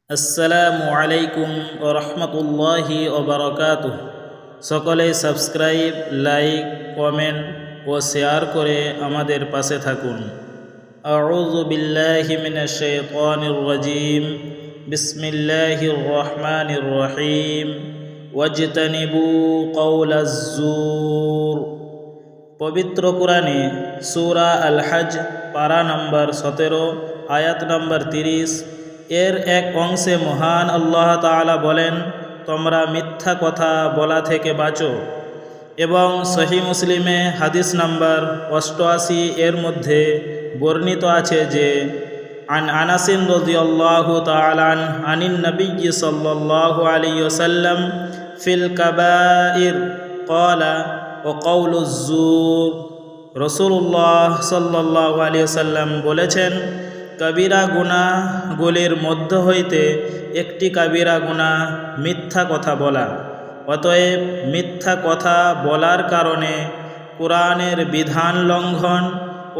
আসসালামু আলাইকুম ওয়া রাহমাতুল্লাহি ওয়া বারাকাতুহ। সকলে সাবস্ক্রাইব, লাইক, কমেন্ট ও শেয়ার করে আমাদের পাশে থাকুন। আউযু বিল্লাহি মিনাশ শাইতানির রাজীম। বিসমিল্লাহির রহমানির রহিম। ওয়াজতানিবু কওলাজ জুর। পবিত্র কুরআনে সূরা আল হজ পারা নম্বর 17 আয়াত নম্বর 30 এর এক অংশে মহান আল্লাহ তাআলা বলেন, তোমরা মিথ্যা কথা বলা থেকে বাঁচো। এবং সহিহ মুসলিমে হাদিস নম্বর 88 এর মধ্যে বর্ণিত আছে যে আন আনাসিন রাদিয়াল্লাহু তাআলা আনিন নবী সাল্লাল্লাহু আলাইহি ওয়াসাল্লাম ফিল কাবাইর ক্বালা ও কওলুজ জুর। রাসূলুল্লাহ সাল্লাল্লাহু আলাইহি ওয়াসাল্লাম বলেছেন, কবিরা গুনাহগুলির মধ্য হইতে একটি কবিরা গুনাহ মিথ্যা কথা বলা। অতএব মিথ্যা কথা বলার কারণে কুরআনের বিধান লঙ্ঘন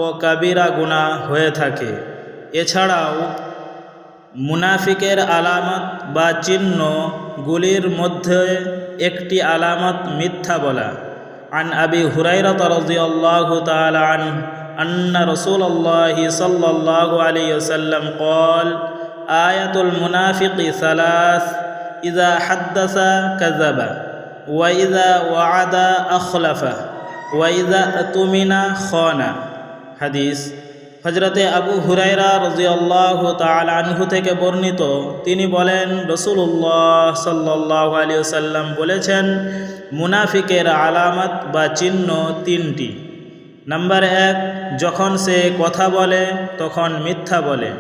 ও কবিরা গুনাহ হয়ে থাকে। এছাড়াও মুনাফিকের আলামত বা চিহ্নগুলির মধ্যে একটি আলামত মিথ্যা বলা। আন আবি হুরায়রা রাদিয়াল্লাহু তাআলা আনহু আন্না রাসূলুল্লাহি সাল্লাল্লাহু আলাইহি ওয়াসাল্লাম ক্বাল আয়াতুল মুনাফিকি সালাস ইযা হাদ্দাসা কাযাবা ওয়া ইযা ওয়া'আদা আখলাফা ওয়া ইযা আতুমিনা খানা। হাদিস হযরতে আবু হুরায়রা রাদিয়াল্লাহু তাআলা আনহু থেকে বর্ণিত। তিনি বলেন, রাসূলুল্লাহ সাল্লাল্লাহু আলাইহি ওয়াসাল্লাম বলেছেন, মুনাফিকের আলামত বা চিহ্ন তিনটি। নাম্বার 1, যখন সে কথা বলে তখন মিথ্যা বলে।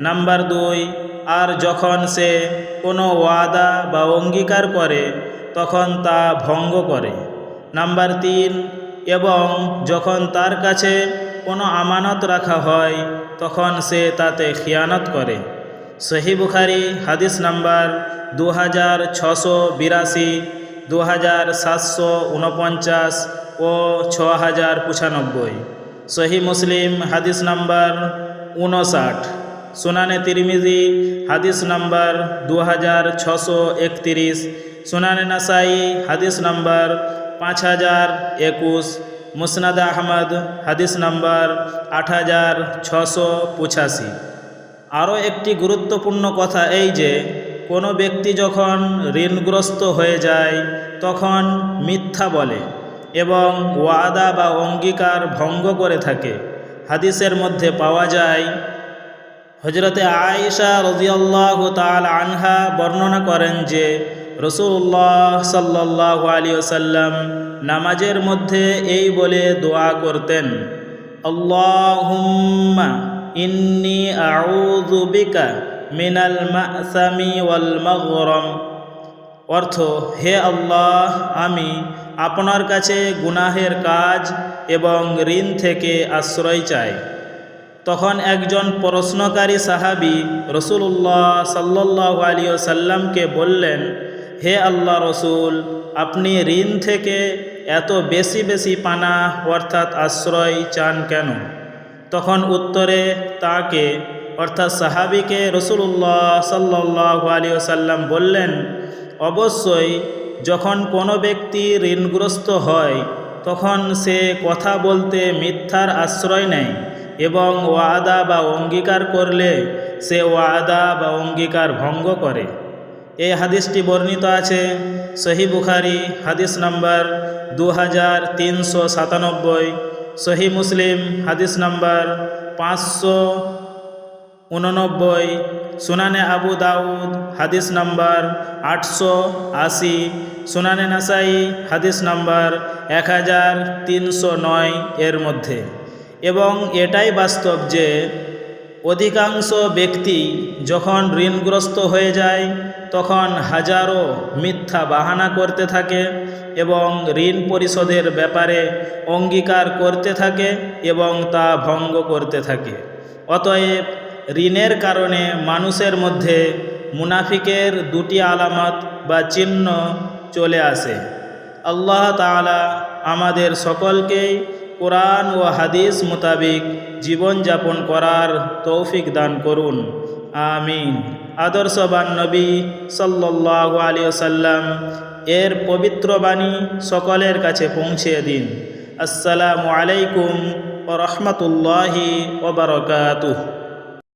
নাম্বার 2, আর যখন সে কোনো ওয়াদা বা অঙ্গীকার করে তখন তা ভঙ্গ করে। নাম্বার 3, এবং যখন তার কাছে কোনো আমানত রাখা হয় তখন সে তাতে খিয়ানত করে। সহিহ বুখারী হাদিস নাম্বার 2682, 2749 ও 6095। সহিহ মুসলিম হাদিস নাম্বার 59। সুনানে তিরমিজি হাদিস নাম্বার 2631। সুনানে নাসাই হাদিস নাম্বার 5021। মুসনাদ আহমদ হাদিস নাম্বার 8685। আরও একটি গুরুত্বপূর্ণ কথা এই যে, কোনো ব্যক্তি যখন ঋণগ্রস্ত হয়ে যায় তখন মিথ্যা বলে এবং ওয়াদা বা অঙ্গীকার ভঙ্গ করে থাকে। হাদিসের মধ্যে পাওয়া যায়, হযরতে আয়েশা রাদিয়াল্লাহু তাআলা আনহা বর্ণনা করেন যে রাসূলুল্লাহ সাল্লাল্লাহু আলাইহি ওয়াসাল্লাম নামাজের মধ্যে এই বলে দোয়া করতেন, আল্লাহুম্মা ইন্নী আউযু বিকা মিনাল মা'সামি ওয়াল মাগরাম। অর্থ, হে আল্লাহ, আমি আপনার কাছে গুনাহের কাজ এবং ঋণ থেকে আশ্রয় চাই। তখন একজন প্রশ্নকারী সাহাবী রাসূলুল্লাহ সাল্লাল্লাহু আলাইহি ওয়াসাল্লামকে বললেন, হে আল্লাহ রসুল, আপনি ঋণ থেকে এত বেশি বেশি পানাহ অর্থাৎ আশ্রয় চান কেন? তখন উত্তরে তাকে অর্থাৎ সাহাবীকে রাসূলুল্লাহ সাল্লাল্লাহু আলাইহি ওয়াসাল্লাম বললেন, অবশ্যই যখন কোনো ব্যক্তি ঋণগ্রস্ত হয় তখন সে কথা বলতে মিথ্যার আশ্রয় নেয় এবং ওয়াদা বা অঙ্গীকার করলে সে ওয়াদা বা অঙ্গীকার ভঙ্গ করে। এই হাদিসটি বর্ণিত আছে সহিহ বুখারী হাদিস নাম্বার 2397, সহিহ মুসলিম হাদিস নাম্বার 589, সুনানে আবু দাউদ হাদিস নাম্বার 880, সুনানে নাসাই হাদিস নাম্বার 1309 এর মধ্যে। এবং এটাই বাস্তব যে অধিকাংশ ব্যক্তি যখন ঋণগ্রস্ত হয়ে যায় তখন হাজারো মিথ্যা বাহানা করতে থাকে এবং ঋণ পরিশোধের ব্যাপারে অঙ্গীকার করতে থাকে এবং তা ভঙ্গ করতে থাকে। অতএব ঋণের কারণে মানুষের মধ্যে মুনাফিকের দুটি আলামত বা চিহ্ন চলে আসে। আল্লাহ তাআলা আমাদের সকলকেই কোরআন ও হাদিস মোতাবিক জীবনযাপন করার তৌফিক দান করুন। আমিন। আদর্শবান নবী সাল্লাল্লাহু আলাইহি ওয়াসাল্লাম এর পবিত্র বাণী সকলের কাছে পৌঁছে দিন। আসসালামু আলাইকুম ওয়া রাহমাতুল্লাহি ওয়া বারাকাতুহু।